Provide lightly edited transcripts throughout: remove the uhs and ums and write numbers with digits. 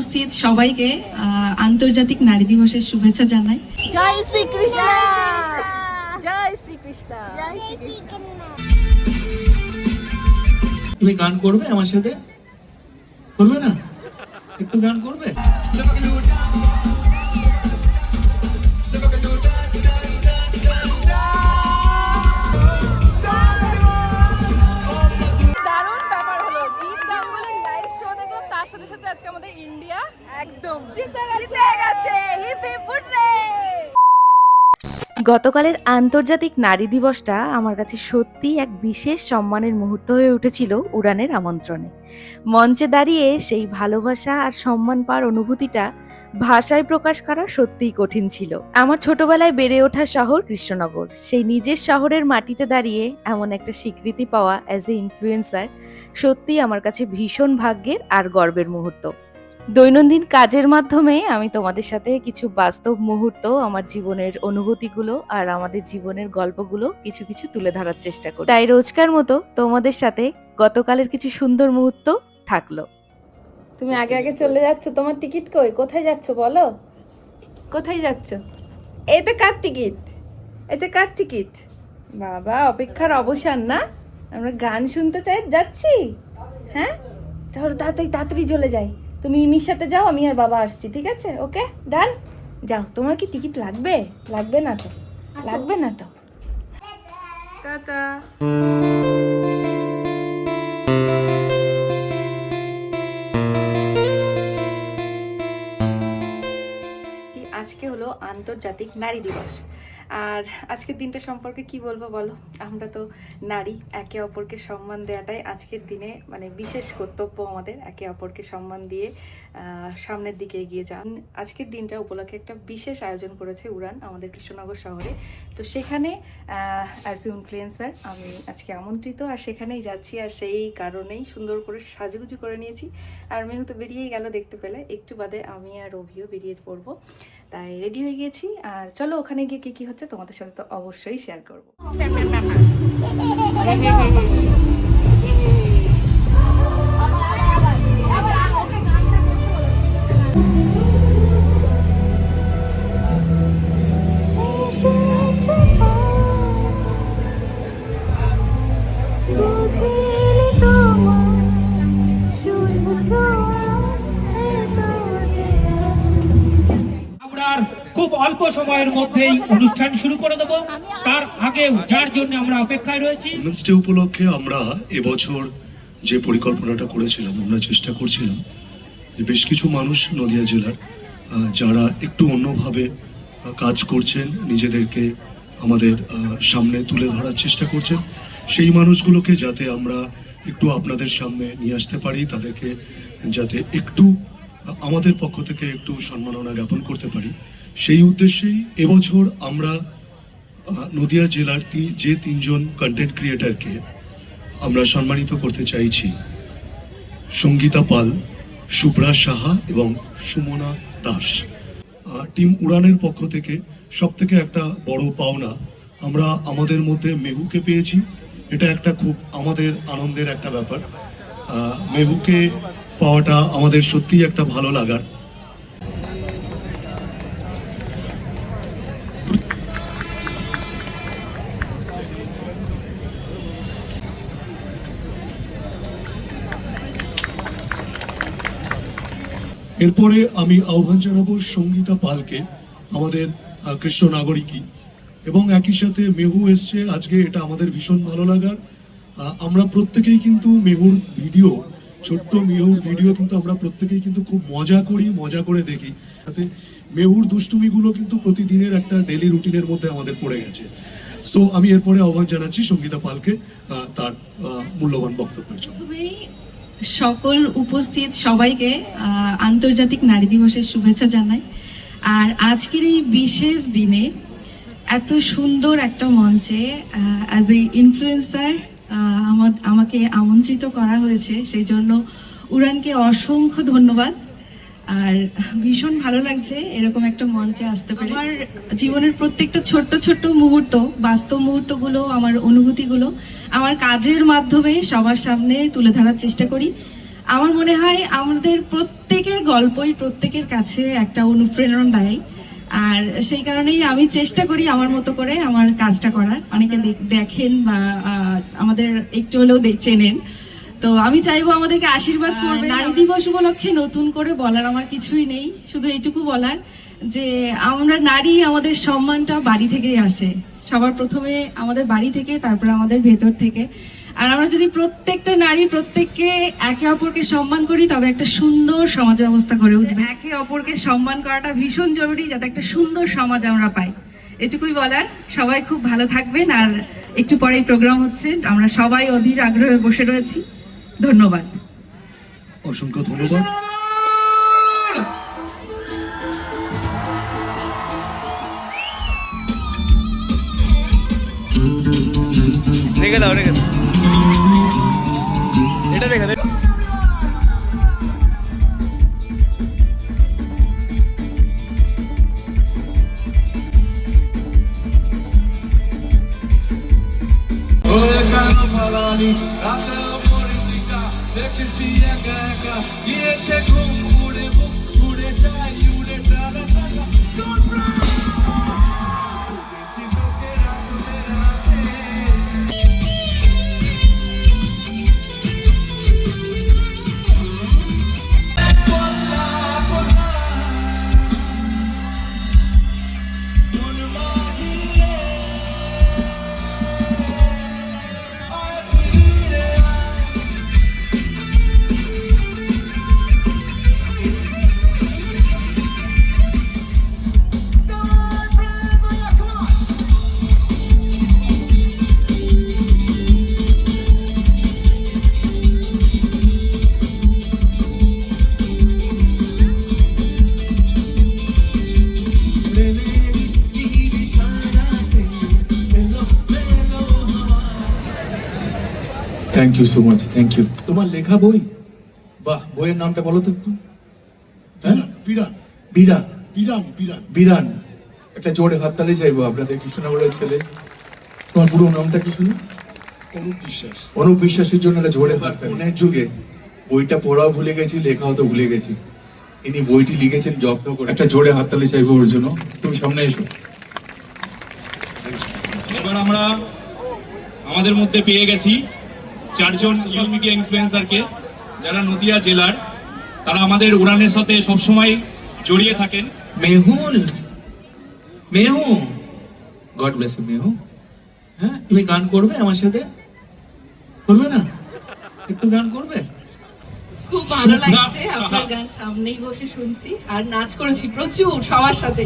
উপস্থিত সবাইকে আন্তর্জাতিক নারী দিবসের শুভেচ্ছা জানাই। জয় শ্রীকৃষ্ণ, জয় শ্রীকৃষ্ণ, জয় শ্রীকৃষ্ণ। তুমি গান করবে আমার সাথে? করবে না? একটু গান করবে? দারুণ ব্যাপার হলো, জিৎ গাঙ্গুলির লাইভ শো দেখলাম, তার সাথে সাথে আজকে আমাদের ইন্ডিয়া একদম জিতে গেছে। Hip hip hooray. গতকালের আন্তর্জাতিক নারী দিবসটা আমার কাছে সত্যি এক বিশেষ সম্মানের মুহূর্ত হয়ে উঠেছিল উড়ানের আমন্ত্রণে। মঞ্চে দাঁড়িয়ে সেই ভালোবাসা আর সম্মান পাওয়ার অনুভূতিটা ভাষায় প্রকাশ করা সত্যিই কঠিন ছিল। আমার ছোটবেলায় বেড়ে ওঠা শহর কৃষ্ণনগর, সেই নিজের শহরের মাটিতে দাঁড়িয়ে এমন একটা স্বীকৃতি পাওয়া অ্যাজ এ ইনফ্লুয়েন্সার সত্যিই আমার কাছে ভীষণ ভাগ্যের আর গর্বের মুহূর্ত। দৈনন্দিন কাজের মাধ্যমে আমি তোমাদের সাথে কিছু বাস্তব মুহূর্ত, আমার জীবনের অনুভূতিগুলো আর আমাদের জীবনের গল্পগুলো কিছু কিছু তুলে ধরার চেষ্টা করি। তাই রোজকার মতো তোমাদের সাথে গতকালের কিছু সুন্দর মুহূর্ত থাকলো। তুমি আগে আগে চলে যাচ্ছ, তোমার টিকিট কই? কোথায় যাচ্ছ বলো, কোথায় যাচ্ছ? এতে কার টিকিট? এতে কার টিকিট? বাবা, অপেক্ষার অবসান না? আমরা গান শুনতে চাই, যাচ্ছি। হ্যাঁ, তাহলে তাড়াতাড়ি তাড়াতাড়ি চলে যাই। তুমি ইমির সাথে যাও, আমি আর বাবা আসছি, ঠিক আছে? ওকে, ডান। যাও। তোমার কি টিকিট লাগবে? লাগবে না তো? লাগবে না তো? টাটা। আজকে হলো আন্তর্জাতিক নারী দিবস। আর আজকের দিনটা সম্পর্কে কি বলবো বলো, আমরা তো নারী, একে অপরকে সম্মান দেওয়াটাই আজকের দিনে মানে বিশেষ কর্তব্য আমাদের, একে অপরকে সম্মান দিয়ে সামনের দিকে এগিয়ে যান। আজকের দিনটা উপলক্ষে একটা বিশেষ আয়োজন করেছে উড়ান আমাদের কৃষ্ণনগর শহরে। তো সেখানে অ্যাজ এ ইনফ্লুয়েন্সার আমি আজকে আমন্ত্রিত, আর সেখানেই যাচ্ছি। আর সেই কারণেই সুন্দর করে সাজুগুজু করে নিয়েছি। আর মেহু তো বেরিয়েই গেল, দেখতে পেলে একটু বাদে আমি আর অভিও বেরিয়ে পড়বো। তাই রেডি হয়ে গিয়েছি, আর চলো ওখানে গিয়ে কি কি হচ্ছে তোমাদের সাথে তো অবশ্যই শেয়ার করবো। খুব অল্প সময়ের মধ্যেই অনুষ্ঠান শুরু করে দেব। তার আগেও যার জন্য আমরা অপেক্ষায় রয়েছি, উইমেন্স ডে উপলক্ষে আমরা এবছর যে পরিকল্পনাটা করেছিলাম, আমরা চেষ্টা করছিলাম যে বেশ কিছু মানুষ নদিয়া জেলার যারা একটু অন্যভাবে কাজ করছেন, নিজেদেরকে আমাদের সামনে তুলে ধরার চেষ্টা করছেন, সেই মানুষগুলোকে যাতে আমরা একটু আপনাদের সামনে নিয়ে আসতে পারি, তাদেরকে যাতে একটু আমাদের পক্ষ থেকে একটু সম্মাননা জ্ঞাপন করতে পারি, সেই উদ্দেশ্যেই এবছর আমরা নদিয়া জেলার যে তিনজন কন্টেন্ট ক্রিয়েটারকে আমরা সম্মানিত করতে চাইছি, সঙ্গীতা পাল, শুভ্রা সাহা এবং সুমনা দাস। টিম উড়ানের পক্ষ থেকে সব থেকে একটা বড় পাওনা, আমরা আমাদের মধ্যে মেহুকে পেয়েছি। এটা একটা খুব আমাদের আনন্দের একটা ব্যাপার। মেহুকে পাওয়াটা আমাদের সত্যিই একটা ভালো লাগার। এরপরে আমি আহ্বান জানাবো সঙ্গীতা পালকে, আমাদের কৃষ্ণ নাগরিকী, এবং একই সাথে মেহু এসছে আজকে, এটা আমাদের ভীষণ ভালো লাগার। আমরা প্রত্যেকেই কিন্তু মেহুর ভিডিও, ছোট্ট মেহুর ভিডিও কিন্তু আমরা প্রত্যেকেই কিন্তু খুব মজা করে দেখি। সাথে মেহুর দুষ্টুমিগুলো কিন্তু প্রতিদিনের একটা ডেলি রুটিনের মধ্যে আমাদের পড়ে গেছে। সো আমি এরপরে আহ্বান জানাচ্ছি সঙ্গীতা পালকে তার মূল্যবান বক্তব্যের জন্য। সকল উপস্থিত সবাইকে আন্তর্জাতিক নারী দিবসের শুভেচ্ছা জানাই। আর আজকের এই বিশেষ দিনে এত সুন্দর একটা মঞ্চে অ্যাজ এ ইনফ্লুয়েন্সার আমাকে আমন্ত্রিত করা হয়েছে, সেই জন্য উড়ানকে অসংখ্য ধন্যবাদ। আর ভীষণ ভালো লাগছে এরকম একটা মঞ্চে আসতে পেরে। আমার জীবনের প্রত্যেকটা ছোট্ট ছোট্ট মুহূর্ত, বাস্তব মুহূর্তগুলো, আমার অনুভূতিগুলো আমার কাজের মাধ্যমে সবার সামনে তুলে ধরার চেষ্টা করি। আমার মনে হয় আমাদের প্রত্যেকের গল্পই প্রত্যেকের কাছে একটা অনুপ্রেরণা দেয়। আর সেই কারণেই আমি চেষ্টা করি আমার মতো করে আমার কাজটা করার। অনেকে দেখেন বা আমাদের একটু হলেও চেনেন, তো আমি চাইবো আমাদেরকে আশীর্বাদ করবেন। নারী দিবস উপলক্ষে নতুন করে বলার আমার কিছুই নেই, শুধু এইটুকু বলার যে আমরা নারী, আমাদের সম্মানটা বাড়ি থেকেই আসে। সবার প্রথমে আমাদের বাড়ি থেকে, তারপরে আমাদের ভেতর থেকে। আর আমরা যদি প্রত্যেকটা নারী প্রত্যেককে একে অপরকে সম্মান করি, তবে একটা সুন্দর সমাজ ব্যবস্থা গড়ে উঠবে। একে অপরকে সম্মান করাটা ভীষণ জরুরি, যাতে একটা সুন্দর সমাজ আমরা পাই। এটুকুই বলার। সবাই খুব ভালো থাকবেন। আর একটু পরেই প্রোগ্রাম হচ্ছে, আমরা সবাই অধীর আগ্রহে বসে রয়েছি। ধন্যবাদ। অসংখ্য ধন্যবাদ। রেখে দাও, রেখে দাও, এটা রেখে দাও। দেখেছি একা একা গিয়েছে ঘুম উড়ে বুক উড়ে যাই উড়ে টানা টানা তোর প্রাণ তোকে রাখতে রাখতে thank you so much, thank you. তোমার লেখা বই? বাহ, বইয়ের নামটা বলো তো একটু। হ্যাঁ, বিরান বিরান। বিরান বিরান বিরান। একটা জোরে হাততালি চাইবো আপনাদের কৃষ্ণনগরের ছেলে। তোমার পুরো নামটা কি শুনি? অনুপ বিশ্বাস। অনুপ বিশ্বাসের জন্য একটা জোরে হাততালি। ফোনের যুগে বইটা পড়াও ভুলে গেছি, লেখাও তো ভুলে গেছি। ইনি বইটি লিখেছেন যত্ন করে। একটা জোরে হাততালি চাইবো ওর জন্য। তুমি সামনে এসো। এবার আমরা আমাদের মধ্যে পেয়ে গেছি চারজন সোশ্যাল মিডিয়া ইনফ্লুয়েন্সারকে, যারা নদিয়া জেলার। তারা আমাদের উড়ানের সাথে সবসময় জড়িয়ে থাকেন। Mehul, মেহু, god bless you মেহু। হ্যাঁ, তুমি গান করবে আমার সাথে? করবে না? একটু গান করবে? খুব ভালো লাগছে, আপনার গান সামনেই বসে শুনছি আর নাচ করেছি প্রচুর সবার সাথে।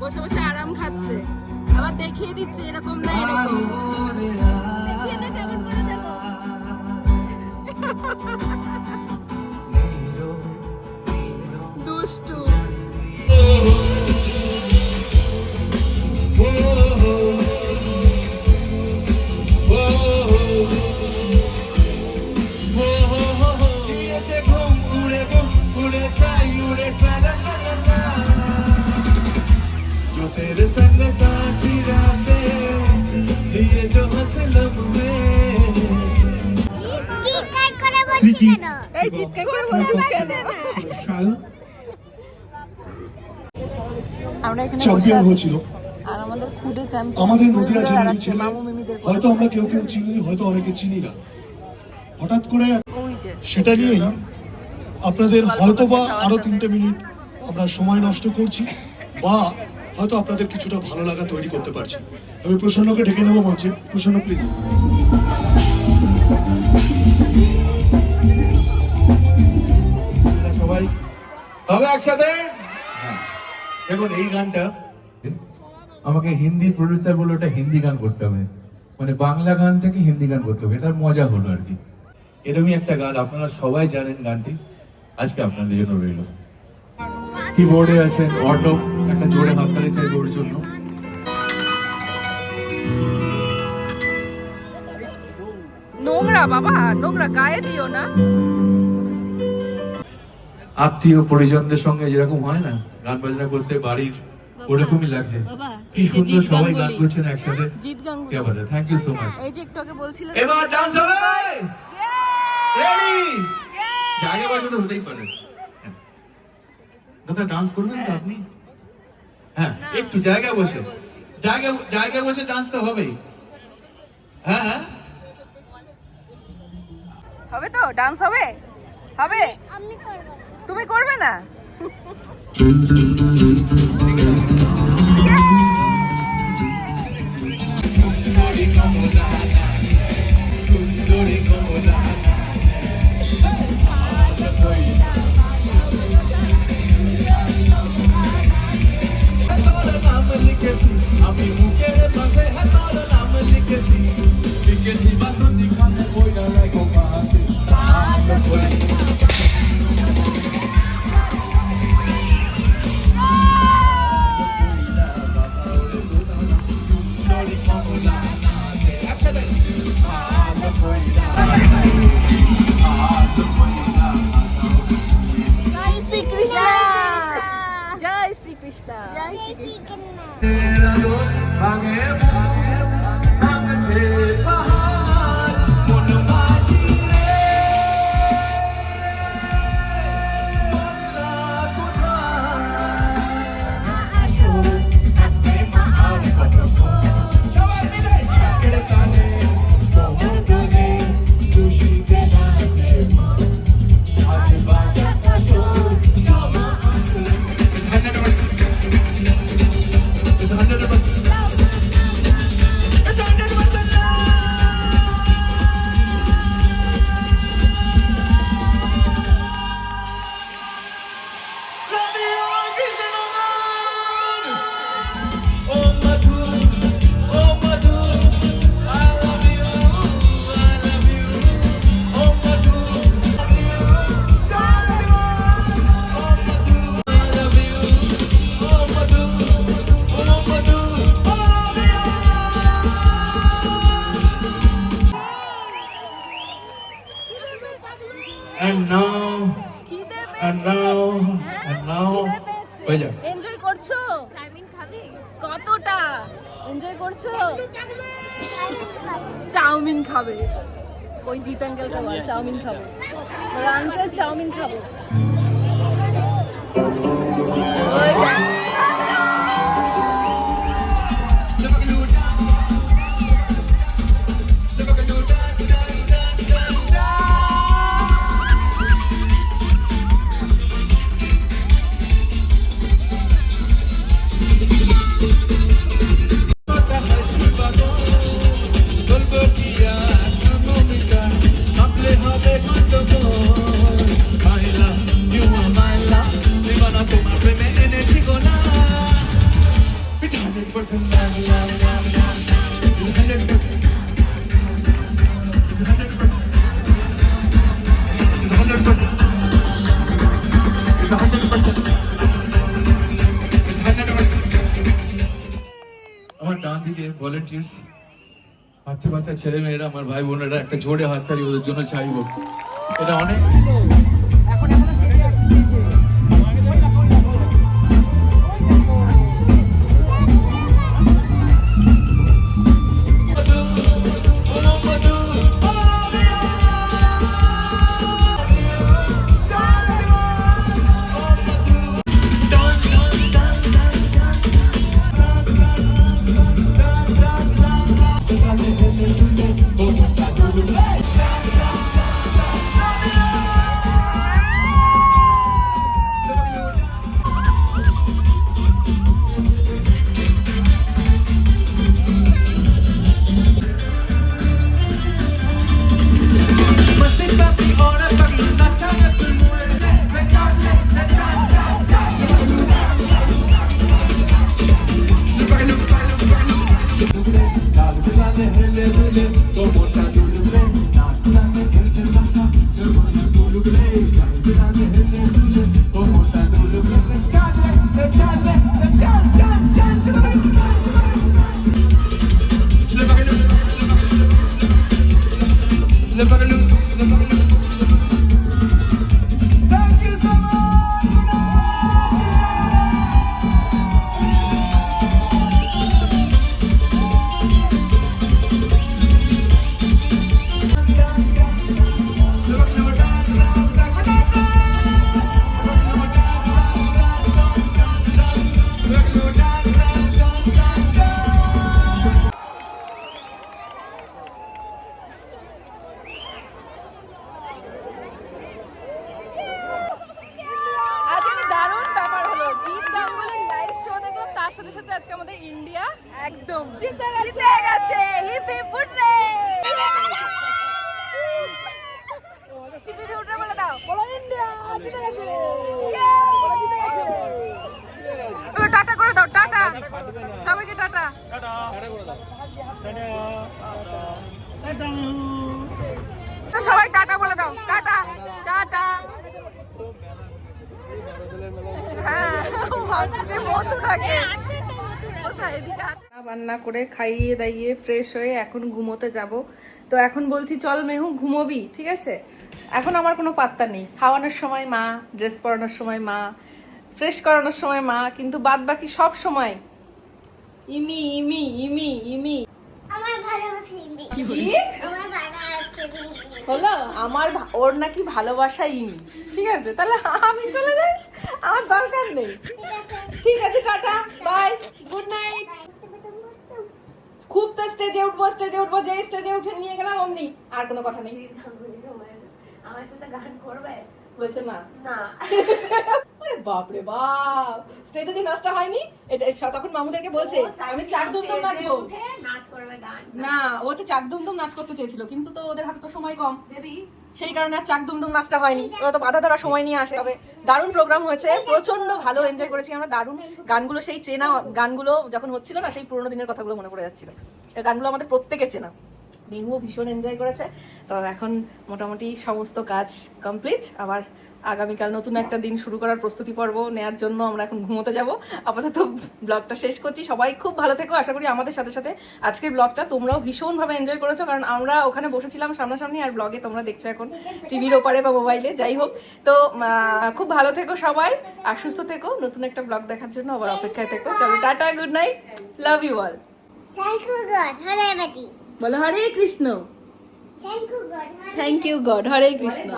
বসে বসে আরাম খাচ্ছে, আবার দেখিয়ে দিচ্ছে এরকম না এরকম। দুষ্টু। तेरे संग काटी रातें ये जो हसलम में এই চিৎকার করে বলছিস কেন? আমরা এখানে চ্যাম্পিয়ন হয়েছিল আর আমাদের খুদে চ্যাম্পিয়ন আমাদের নদিয়া জেলারই ছেলে। হয়তো আমরা কেউ কেউ চিনি, হয়তো অনেকে চিনি না। হঠাৎ করে সেটা নিয়েই আপনাদের হয়তো বা আরো 3টে মিনিট আমরা সময় নষ্ট করছি। বা হয়তো আপনাদের কিছুটা ভালো লাগা তৈরি করতে পারছি। আমি প্রসন্নকে ডেকে নেবো মঞ্চে। প্রসন্ন প্লিজ। সবাই তবে একসাথে দেখুন এই গানটা আমাকে হিন্দি প্রডিউসার বলে ওটা হিন্দি গান করতে হবে, মানে বাংলা গান থেকে হিন্দি গান করতে হবে, এটার মজা হলো আর কি। এরকমই একটা গান, আপনারা সবাই জানেন গানটি, আজকে আপনাদের জন্য রইল। কিবোর্ডে আছেন অর্ণব, একটা জোরে হাততালি চাইবে ওর জন্য। নোংরা বাবা, নোংরা গায়ে দিও না। আত্মীয় পরিজনদের সঙ্গে যেরকম হয় না গান বাজনা করতে বাড়ির, ওরকমই লাগছে। কি সুন্দর সবাই গান করছেন একসাথে। জিৎ গাঙ্গুলি, কি বলে, থ্যাংক ইউ সো মাচ। এই যে একটু আগে বলছিলেন এবার ডান্স হবে, রেডি? জায়গা বসে তো হতেই পারে। হ্যাঁ। দাদা ডান্স করবেন তো আপনি? হ্যাঁ একটু জায়গায় বসে, জায়গায় বসে ডান্স তো হবেই। হ্যাঁ হ্যাঁ হবে তো, ডান্স হবে, হবে। তুমি করবে না? আমি মুখের পাশে হাতর নাম লিখেছি, লিখেছি বাসন্তী খানে কইরা রাখো পাশে। জয় শ্রীকৃষ্ণ, জয় শ্রীকৃষ্ণ, জয় শ্রীকৃষ্ণ। ভাঙে ভাঙছে পাহাড় মন মাঝি রে, মনটা কোথায়? সবাই মিলে কানে তোমার গানে খুশিতে নাচে আজ বাজা কাজল জমা আছে। It's 100%. It's 100% love you all, Krishna Bhagavan. Oh Madhu, I love you, I love you. Oh Madhu, love you, God divine. Oh Madhu, I love you. Oh Madhu, I love you. and now হয়ে যাক। Enjoy করছো? কতটা enjoy করছো? Chowmein খাবে, ওই জিৎ আঙ্কেলকে বল chowmein খাবো, uncle chowmein খাবো। ওই আমার ডান দিকে ভলেন্টিয়ার্স, বাচ্চা বাচ্চা ছেলে মেয়েরা, আমার ভাই বোনেরা, একটা জোরে হাততালি ওদের জন্য চাইবো। এটা অনেক দুলে কোমরটা দুলুলে নাচ রাতে হেলতে থাকা যৌবনের বুলুলে চাঁদ রাতে হেলতে দুলে কোমরটা দুলুলে চাঁদ রে চাঁদ রে চাঁদ চাঁদ চাঁদ le bagaloo thank you so much আজ একটা দারুণ ব্যাপার হলো, জিৎ গাঙ্গুলির লাইভ শো দেখলাম, তার সাথে সাথে আজকে আমাদের ইন্ডিয়া একদম জিতে গেছে। Hip hip hooray! Hip hip hooray বলে দাও, বলো ইন্ডিয়া জিতে গেছে, বলো জিতে গেছে। এবার টাটা করে দাও, টাটা সবাইকে, টাটা। সবাই টাটা বলে দাও, টাটা টাটা। বান্না করে খাইয়ে দাইয়ে ফ্রেশ হয়ে এখন ঘুমোতে যাব। তো এখন বলছি চল মেহু ঘুমোবি, ঠিক আছে? এখন আমার কোনো পাত্তা নেই, খাওয়ানোর সময় মা, ড্রেস পরানোর সময় মা, ফ্রেশ করানোর সময় মা, কিন্তু বাদ বাকি সব সময় ইমি ইমি ইমি ইমি। আমার ভালোবাসা ইমি। কি আমার ভালোবাসা ইমি। হলো আমার ওর নাকি ভালোবাসা ইমি, ঠিক আছে? তাহলে আমি চলে যাই, আমার দরকার নেই। ঠিক আছে, টাটা বাই, গুড নাইট। খুব তো স্টেজে উঠবো, যে স্টেজে উঠে নিয়ে গেলাম অমনি, আর কোনো কথা নেই। আমার সাথে গান করবে? বলছে না না। আরে বাপ রে বাপ, স্টেজে যে নাচটা হয়নি, এটা তখন মামুদেরকে বলছে আমি চাক দুমদুম নাচবো। নাচ করবে গান? না, ও হচ্ছে চাক দুমদুম নাচ করতে চেয়েছিল, কিন্তু তো ওদের হাতে তো সময় কম, বেবি সেই কারণে আর চাক দুমদুম নাচটা হয়নি। ওরা তো বাধা ধরা সময় নিয়ে আসে। তবে দারুণ প্রোগ্রাম হয়েছে, প্রচন্ড ভালো এনজয় করেছি আমরা। দারুণ গানগুলো, সেই চেনা গানগুলো যখন হচ্ছিল না, সেই পুরোনো দিনের কথাগুলো মনে পড়ে যাচ্ছিল। এই গানগুলো আমাদের প্রত্যেকের চেনা। মেহুও ভীষণ এনজয় করেছে। তো এখন মোটামুটি সমস্ত কাজ কমপ্লিট। আবার আগামীকাল নতুন একটা দিন শুরু করার প্রস্তুতি পর্ব নেওয়ার জন্য আমরা এখন ঘুমোতে যাব। আপাতত ব্লগটা শেষ করছি। সবাই খুব ভালো থেকো। আশা করি আমাদের সাথে সাথে আজকের ব্লগটা তোমরাও ভীষণভাবে এনজয় করেছো, কারণ আমরা ওখানে বসেছিলাম সামনাসামনি, আর ব্লগে তোমরা দেখছো এখন টিভির ওপারে বা মোবাইলে, যাই হোক। তো খুব ভালো থেকো সবাই, আর সুস্থ থেকো। নতুন একটা ব্লগ দেখার জন্য আবার অপেক্ষায় থেকো। চলো tata, good night, love you all. Thank you God, Hare বেটি। বলো Hare Krishna. Thank you God, thank you God, Hare Krishna.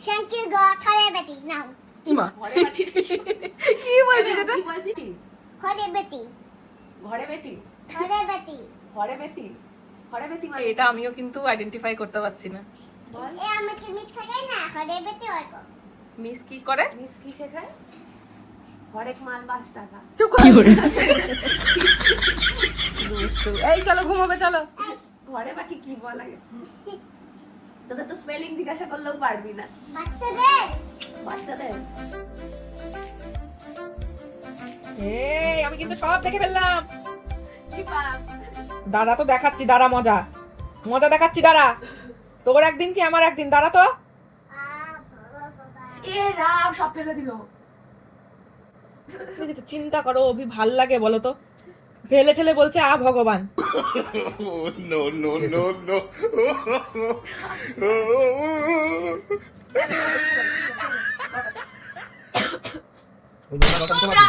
Thank you God, Hare বেটি। নাও ইমা কি বলছিস এটা? হরে বেটি, ঘরে বেটি, হরে বেটি। ঘরে বেটি, ঘরে বেটি মানে এটা আমিও কিন্তু আইডেন্টিফাই করতে পারছি না। এ আমাকে মিথ্যা গায় না, হরে বেটি হয় কো। মিস কি করে? মিস কি শেখায়? হরেক মাল 5 টাকা। চুপ কর। দুষ্টু। এই চলো ঘুমাবে, চলো। ঘরে বাটি কি বলে? তোকে তো স্পেলিং জিজ্ঞাসা করলেও পারবি না। বাচ্চাদের বাচ্চাদের এই আমি কিন্তু সব দেখে ফেললাম। কি পাপ? দাঁড়া তো দেখাচ্ছি, দাঁড়া, মজা মজা দেখাচ্ছি, দাঁড়া। তোর একদিন কি আমার একদিন, দাঁড়া তো। এ রাম, সব ফেলে দিল। চিন্তা করো, অভি ভাল লাগে বলো তো? ফেলে ঠেলে বলছে আ ভগবান। তোমরা